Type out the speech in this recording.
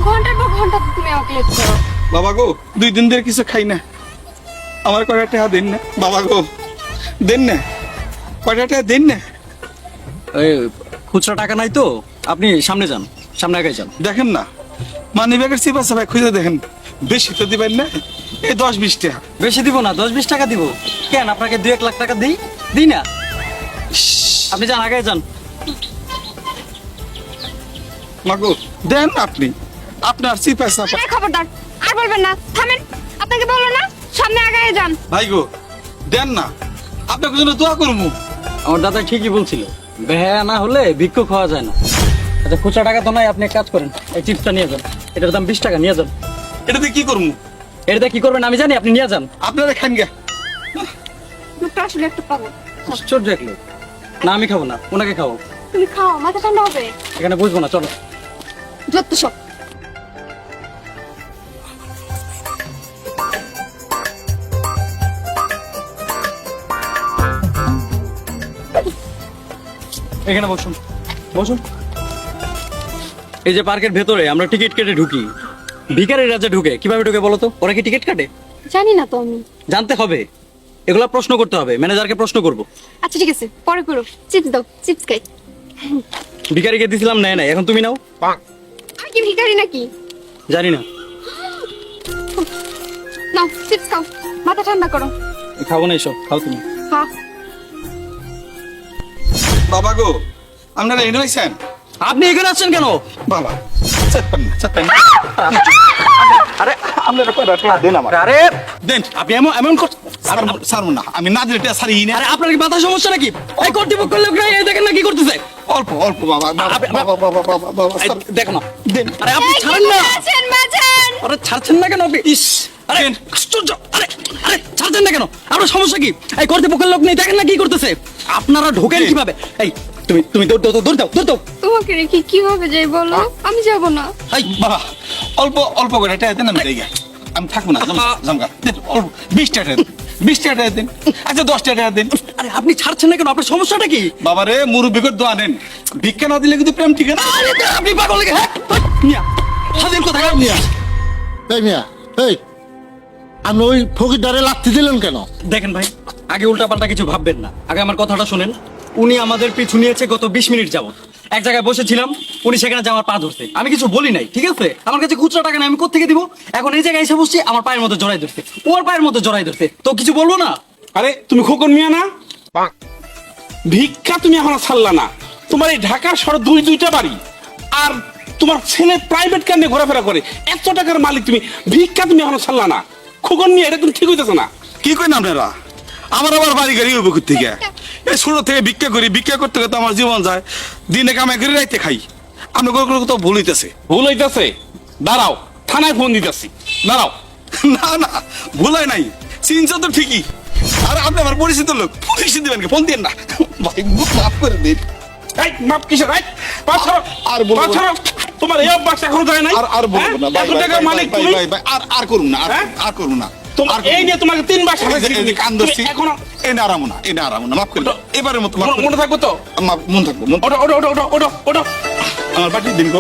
ঘন্টার পর ঘন্টা তুমি আমাকে লেট করো। বাবা গো 2 দিন ধরে কিছু খাই না, আমার কয়টা টাকা দেন না বাবা গো, দেন না, কয়টা টাকা দেন না। এই খুচরা টাকা নাই তো, আপনি সামনে যান, সামনে আগে যান। দেখেন না মানি ব্যাগের চিপা চাপাই খুঁজে দেখেন, বেশি তো দিবেন না, এই 10-20 টাকা। বেশি দিব না, 10-20 টাকা দিব কেন? আপনাকে 2-1 লাখ টাকা দিই না। আপনি যান, আগে যান। মাগো দেন আপনি, আপনার চিপা চাপা। আরে খবরদার, আর বলবেন না, থামেন। আপনাকে বললো না সামনে আগায় যান। ভাই গো দেন না, আপনার জন্য দোয়া করবো। আমার দাদা ঠিকই বলছিল, বেহায়া না হলে ভিক্ষুক খাওয়া যায় না। আচ্ছা খুচরা টাকা তো নাই, আপনি এক কাজ করেন, এই চিপসটা নিয়ে যান, এটার দাম 20 টাকা, নিয়ে যান। এটাতে কি করবো? এটাতে কি করবেন আমি জানি, আপনি নিয়ে যান। আপনারা খান গে। লোকটা আসলে একটু পাগল। আশ্চর্য এক লোক। না আমি খাবো না, ওনাকে খাবো। তুমি খাও, মাথা ঠান্ডা হবে। এখানে বুঝবো না, চলো। যত সব। এখানে বসুন, বসুন। এই যে পার্কের ভেতরে আমরা টিকিট কেটে ঢুকি, ভিখারিরা যে ঢুকে কিভাবে ঢুকে বলো তো? ওরা কি টিকিট কাটে? জানি না তো আমি। জানতে হবে, এগুলা প্রশ্ন করতে হবে, ম্যানেজারকে প্রশ্ন করব। আচ্ছা ঠিক আছে, পরে করো। চিপস দাও, চিপস খাই। ভিখারিকে দিছিলাম, নেয় নাই, এখন তুমি নাও। আমি কি ভিখারি নাকি? জানি না, নাও চিপস খাও, মাথা ঠান্ডা করো। খাবো না এসব, খাও তুমি। হ্যাঁ। বাবা গো আপনারা এনে হয়েছেন? আপনি এখানে আছেন কেন? বাবা চাপেন না, চাপেন না। আরে আপনারা কয়টা টাকা দেন আমার। আরে দেন। আপনি এমন এমন ছাড়বো না, আমি না দিলে টাকা ছাড়ি না। আরে আপনার কি মাথা সমস্যা নাকি? এই কর্তৃপক্ষের লোক এই দেখেন না কি করতেছে। অল্প অল্প বাবা, বাবা বাবা বাবা বাবা এই, ছাড়- দেখো না, দেন। আরে আপনি ছাড়েন না। বাঁচান, বাঁচান। আরে ছাড়ছেন না কেন আপনি? ইস আরে দেন। আশ্চর্য, আরে আরে ছাড়ছেন না কেন? আপনার সমস্যা কি? এই কর্তৃপক্ষের লোক নেই, দেখেন না কি করতেছে। আপনারা ঢোকেন দেন। কিভাবে? এই তুমি দৌড় দাও, দৌড় দাও, দৌড় দাও। তোমাকে রেখে কিভাবে যাই বলো? আমি যাব না। এই বাবা অল্প অল্প করে টাকা দেন, আমি দেই। আমি থাকবো না, জামগা দেন। অল্প 20 টাকা দেন, 20 টাকা দেন। আচ্ছা 10 টাকা দেন। আরে আপনি ছাড়ছেন না কেন? আপনার সমস্যাটা কি? বাবা রে মুরব্বিকে দোয়া নেন, ভিক্ষা না দিলে কিন্তু প্রেম ঠিক না। আরে আপনি পাগল নাকি? হ্যাঁ মিয়া, হাজির কোথায় মিয়া? এই মিয়া, এই আপনি ওই ফকিরদারে লাথি দিলেন কেন? দেখেন ভাই, আগে উল্টাপাল্টা কিছু ভাববেন না, আগে আমার কথাটা শুনেন। উনি আমাদের পিছু নিয়েছে গত 20 মিনিট যাবত। এক জায়গায় বসেছিলাম, উনি সেখানে যে আমার পা ধরছে, আমি কিছু বলি নাই, ঠিক আছে? আমার কাছে খুচরা টাকা নেই, আমি কোত্থেকে দিব? এখন এই জায়গায় এসে বসছি, আমার পায়ের মধ্যে জড়াই ধরছে, ওর পায়ের মধ্যে জড়াই ধরছে, তো কিছু বলবো না? আরে তুমি খোকন মিয়া না? ভিক্ষা তুমি এখনো ছাড়লা না। তোমার এই ঢাকার শহরে দুইটা বাড়ি, আর তোমার ছেলে প্রাইভেট কার নিয়ে ঘোরাফেরা করে, 100 টাকার মালিক তুমি, ভিক্ষা তুমি এখনো ছাড়লা না। খোকন মিয়া, এটা তুমি ঠিক হইতেছে না। কি করেন আপনারা? আমার আবার বাড়ি গাড়ি হইব থেকে, এই ছোট থেকে ভিক্ষা করি, ভিক্ষা করতে করতে আমার জীবন যায়, দিনে কামাই করে রাইতে খাই। আপনি কোনো কোনো কোথাও ভুল হইতেছে। ভুল হইতেছে? দাঁড়াও, থানায় ফোন দিতেছি, দাঁড়াও। না না ভুল হয় নাই, চিনছ তো ঠিকই। আর আপনি আমার পরিচিত লোক, পুলিশে দিবেন ফোন দিন না ভাই, মাফ করে দিন। এই মাপ কিসের? এই পাঁচ ছাড়ো, আর বলবো পাঁচ ছাড়ো। তোমার এই অভ্যাস এখনো যায় নাই? আর বলবো না ভাই, 100 টাকার মালিক ভাই, তুমি। ভাই, ভাই, আর করুন না, হ্যাঁ? আর করুন না। তোমার আর করুন এই না। নিয়ে তোমাকে 3 বার এই যে- এই যে কান ধরছি, এখনো এনে আরামো না, এনে আরামো না, মাফ করে দাও। এবারের মতো মাফ করে মনে থাকবো তো? মন থাকবো, মন ওটো ওটো ওটো ওটো ওটো ওটো। আমার পাঠিয়ে দিন গো।